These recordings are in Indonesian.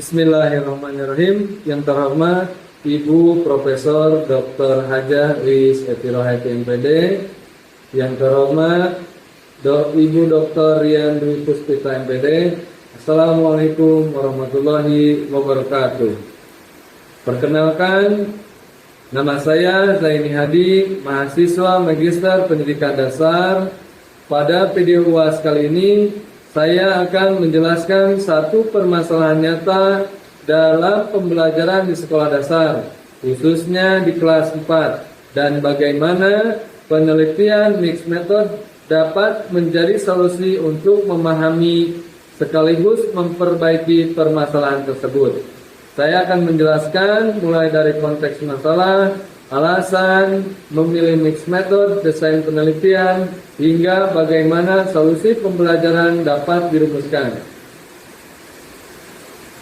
Bismillahirrahmanirrahim. Yang terhormat Ibu Profesor Dr. Hajah Lis Etirohati MPD. Yang terhormat Ibu Dr. Rian Dwi Puspita MPD. Assalamualaikum warahmatullahi wabarakatuh. Perkenalkan, nama saya Zaini Hadi, mahasiswa Magister Pendidikan Dasar. Pada video UAS kali ini, saya akan menjelaskan satu permasalahan nyata dalam pembelajaran di sekolah dasar, khususnya di kelas 4, dan bagaimana penelitian mixed method dapat menjadi solusi untuk memahami sekaligus memperbaiki permasalahan tersebut. Saya akan menjelaskan mulai dari konteks masalah, alasan memilih mixed method, desain penelitian, hingga bagaimana solusi pembelajaran dapat dirumuskan.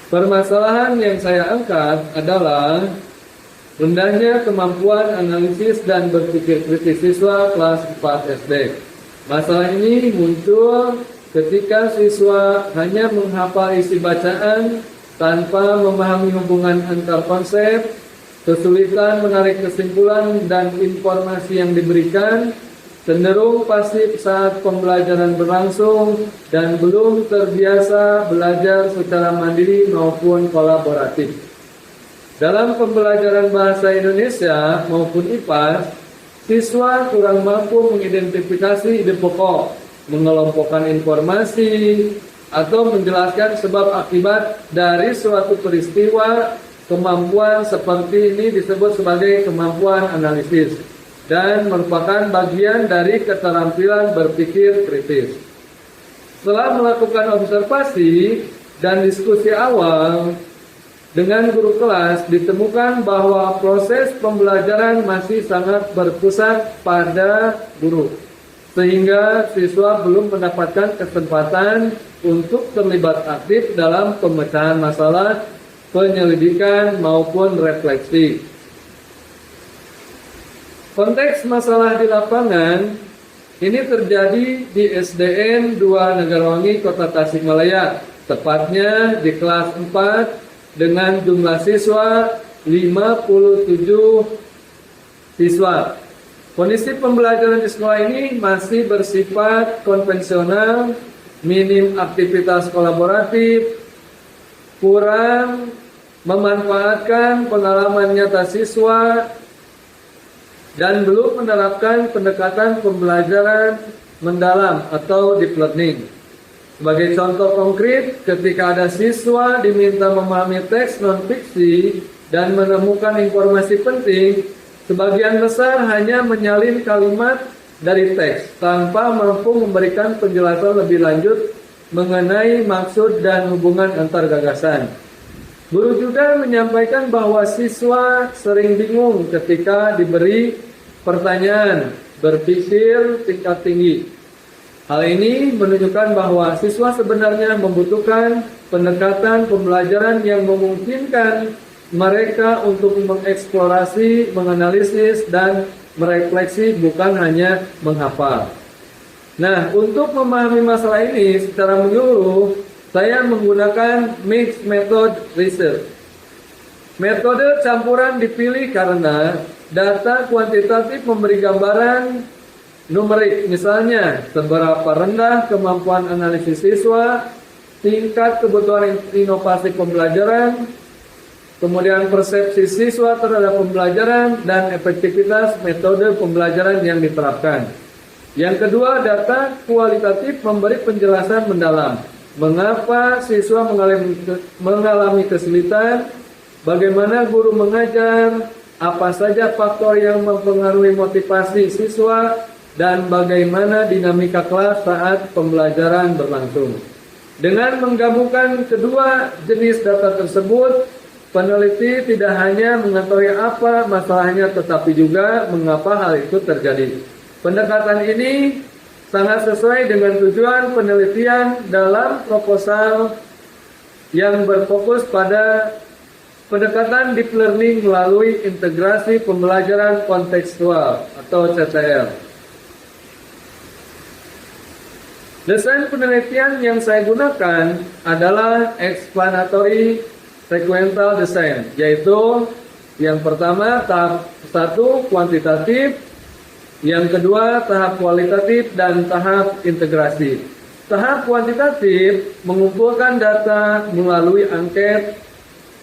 Permasalahan yang saya angkat adalah rendahnya kemampuan analisis dan berpikir kritis siswa kelas 4 SD. Masalah ini muncul ketika siswa hanya menghafal isi bacaan tanpa memahami hubungan antar konsep, kesulitan menarik kesimpulan dan informasi yang diberikan, cenderung pasif saat pembelajaran berlangsung, dan belum terbiasa belajar secara mandiri maupun kolaboratif. Dalam pembelajaran bahasa Indonesia maupun IPA, siswa kurang mampu mengidentifikasi ide pokok, mengelompokkan informasi, atau menjelaskan sebab akibat dari suatu peristiwa. Kemampuan seperti ini disebut sebagai kemampuan analisis dan merupakan bagian dari keterampilan berpikir kritis. Setelah melakukan observasi dan diskusi awal dengan guru kelas, ditemukan bahwa proses pembelajaran masih sangat berpusat pada guru, sehingga siswa belum mendapatkan kesempatan untuk terlibat aktif dalam pemecahan masalah, penyelidikan maupun refleksi. Konteks masalah di lapangan ini terjadi di SDN 2 Negarawangi, Kota Tasikmalaya, tepatnya di kelas 4 dengan jumlah siswa 57 siswa. Kondisi pembelajaran di sekolah ini masih bersifat konvensional, minim aktivitas kolaboratif, kurang memanfaatkan pengalaman nyata siswa, dan belum menerapkan pendekatan pembelajaran mendalam atau deep learning. Sebagai contoh konkret, ketika ada siswa diminta memahami teks non-fiksi dan menemukan informasi penting, sebagian besar hanya menyalin kalimat dari teks tanpa mampu memberikan penjelasan lebih lanjut mengenai maksud dan hubungan antar gagasan. Guru juga menyampaikan bahwa siswa sering bingung ketika diberi pertanyaan berpikir tingkat tinggi. Hal ini menunjukkan bahwa siswa sebenarnya membutuhkan pendekatan pembelajaran yang memungkinkan mereka untuk mengeksplorasi, menganalisis, dan merefleksi, bukan hanya menghafal. Nah, untuk memahami masalah ini secara menyeluruh, saya menggunakan mixed method research. Metode campuran dipilih karena data kuantitatif memberi gambaran numerik, misalnya seberapa rendah kemampuan analisis siswa, tingkat kebutuhan inovasi pembelajaran, kemudian persepsi siswa terhadap pembelajaran, dan efektivitas metode pembelajaran yang diterapkan. Yang kedua, data kualitatif memberi penjelasan mendalam. Mengapa siswa mengalami kesulitan, bagaimana guru mengajar, apa saja faktor yang mempengaruhi motivasi siswa, dan bagaimana dinamika kelas saat pembelajaran berlangsung. Dengan menggabungkan kedua jenis data tersebut, peneliti tidak hanya mengetahui apa masalahnya, tetapi juga mengapa hal itu terjadi. Pendekatan ini sangat sesuai dengan tujuan penelitian dalam proposal yang berfokus pada pendekatan deep learning melalui integrasi pembelajaran kontekstual atau CTL. Desain penelitian yang saya gunakan adalah explanatory sequential design, yaitu yang pertama tahap 1 kuantitatif, yang kedua tahap kualitatif, dan tahap integrasi. Tahap kuantitatif mengumpulkan data melalui angket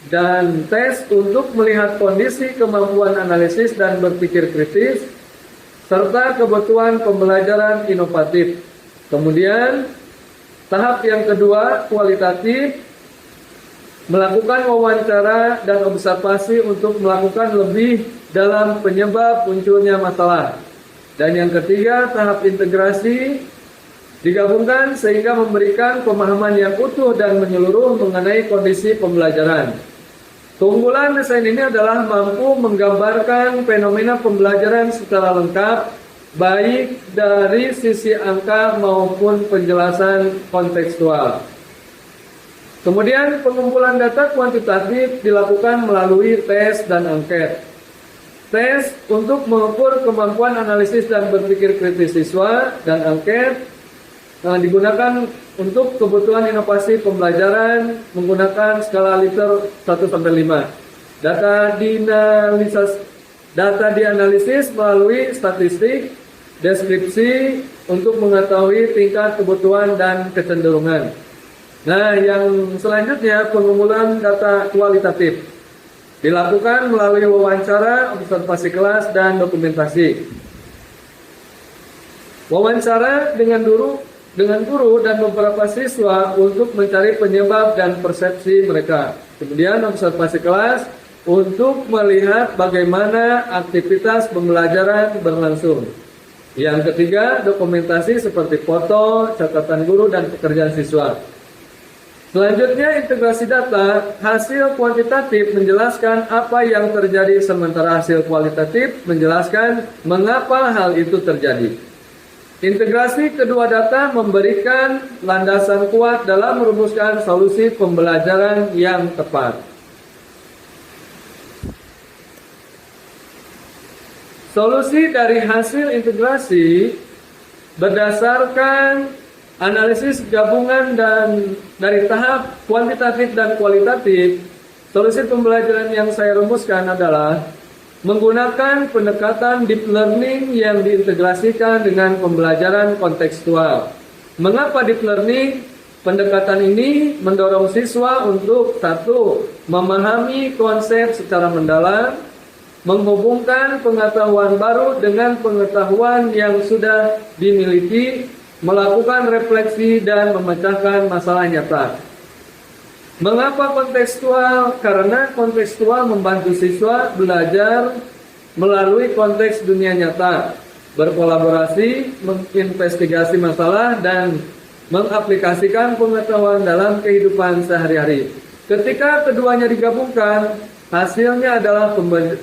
dan tes untuk melihat kondisi kemampuan analisis dan berpikir kritis, serta kebutuhan pembelajaran inovatif. Kemudian, tahap yang kedua, kualitatif, melakukan wawancara dan observasi untuk melakukan lebih dalam penyebab munculnya masalah. Dan yang ketiga, tahap integrasi, digabungkan sehingga memberikan pemahaman yang utuh dan menyeluruh mengenai kondisi pembelajaran. Keunggulan desain ini adalah mampu menggambarkan fenomena pembelajaran secara lengkap, baik dari sisi angka maupun penjelasan kontekstual. Kemudian pengumpulan data kuantitatif dilakukan melalui tes dan angket. Tes untuk mengukur kemampuan analisis dan berpikir kritis siswa, dan angket digunakan untuk kebutuhan inovasi pembelajaran menggunakan skala liter 1-5. Data dianalisis melalui statistik, deskripsi untuk mengetahui tingkat kebutuhan dan kecenderungan. Nah, yang selanjutnya pengumpulan data kualitatif dilakukan melalui wawancara, observasi kelas, dan dokumentasi. Wawancara dengan guru dan beberapa siswa untuk mencari penyebab dan persepsi mereka. Kemudian observasi kelas untuk melihat bagaimana aktivitas pembelajaran berlangsung. Yang ketiga, dokumentasi seperti foto, catatan guru, dan pekerjaan siswa. Selanjutnya, integrasi data. Hasil kuantitatif menjelaskan apa yang terjadi, sementara hasil kualitatif menjelaskan mengapa hal itu terjadi. Integrasi kedua data memberikan landasan kuat dalam merumuskan solusi pembelajaran yang tepat. Solusi dari hasil integrasi berdasarkan analisis gabungan dan dari tahap kuantitatif dan kualitatif. Solusi pembelajaran yang saya rumuskan adalah menggunakan pendekatan deep learning yang diintegrasikan dengan pembelajaran kontekstual. Mengapa deep learning? Pendekatan ini mendorong siswa untuk 1. Memahami konsep secara mendalam, menghubungkan pengetahuan baru dengan pengetahuan yang sudah dimiliki, melakukan refleksi, dan memecahkan masalah nyata. Mengapa kontekstual? Karena kontekstual membantu siswa belajar melalui konteks dunia nyata, berkolaborasi, menginvestigasi masalah, dan mengaplikasikan pengetahuan dalam kehidupan sehari-hari. Ketika keduanya digabungkan, hasilnya adalah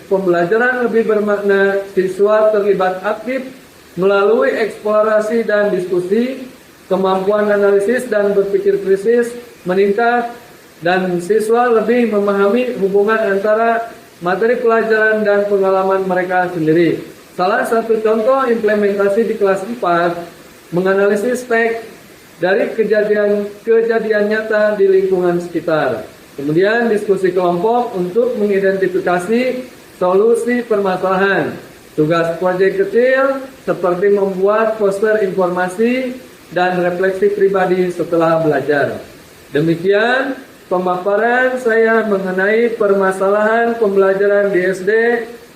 pembelajaran lebih bermakna, siswa terlibat aktif melalui eksplorasi dan diskusi, kemampuan analisis dan berpikir kritis meningkat, dan siswa lebih memahami hubungan antara materi pelajaran dan pengalaman mereka sendiri. Salah satu contoh implementasi di kelas 4 menganalisis teks dari kejadian nyata di lingkungan sekitar. Kemudian diskusi kelompok untuk mengidentifikasi solusi permasalahan. Tugas proyek kecil seperti membuat poster informasi dan refleksi pribadi setelah belajar. Demikian pemaparan saya mengenai permasalahan pembelajaran di SD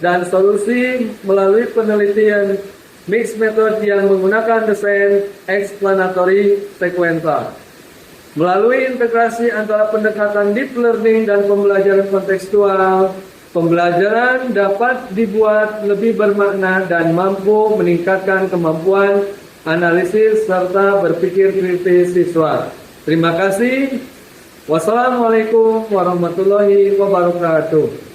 dan solusi melalui penelitian mixed method yang menggunakan desain explanatory sequential. Melalui integrasi antara pendekatan deep learning dan pembelajaran kontekstual, pembelajaran dapat dibuat lebih bermakna dan mampu meningkatkan kemampuan analisis serta berpikir kritis siswa. Terima kasih. Wassalamualaikum warahmatullahi wabarakatuh.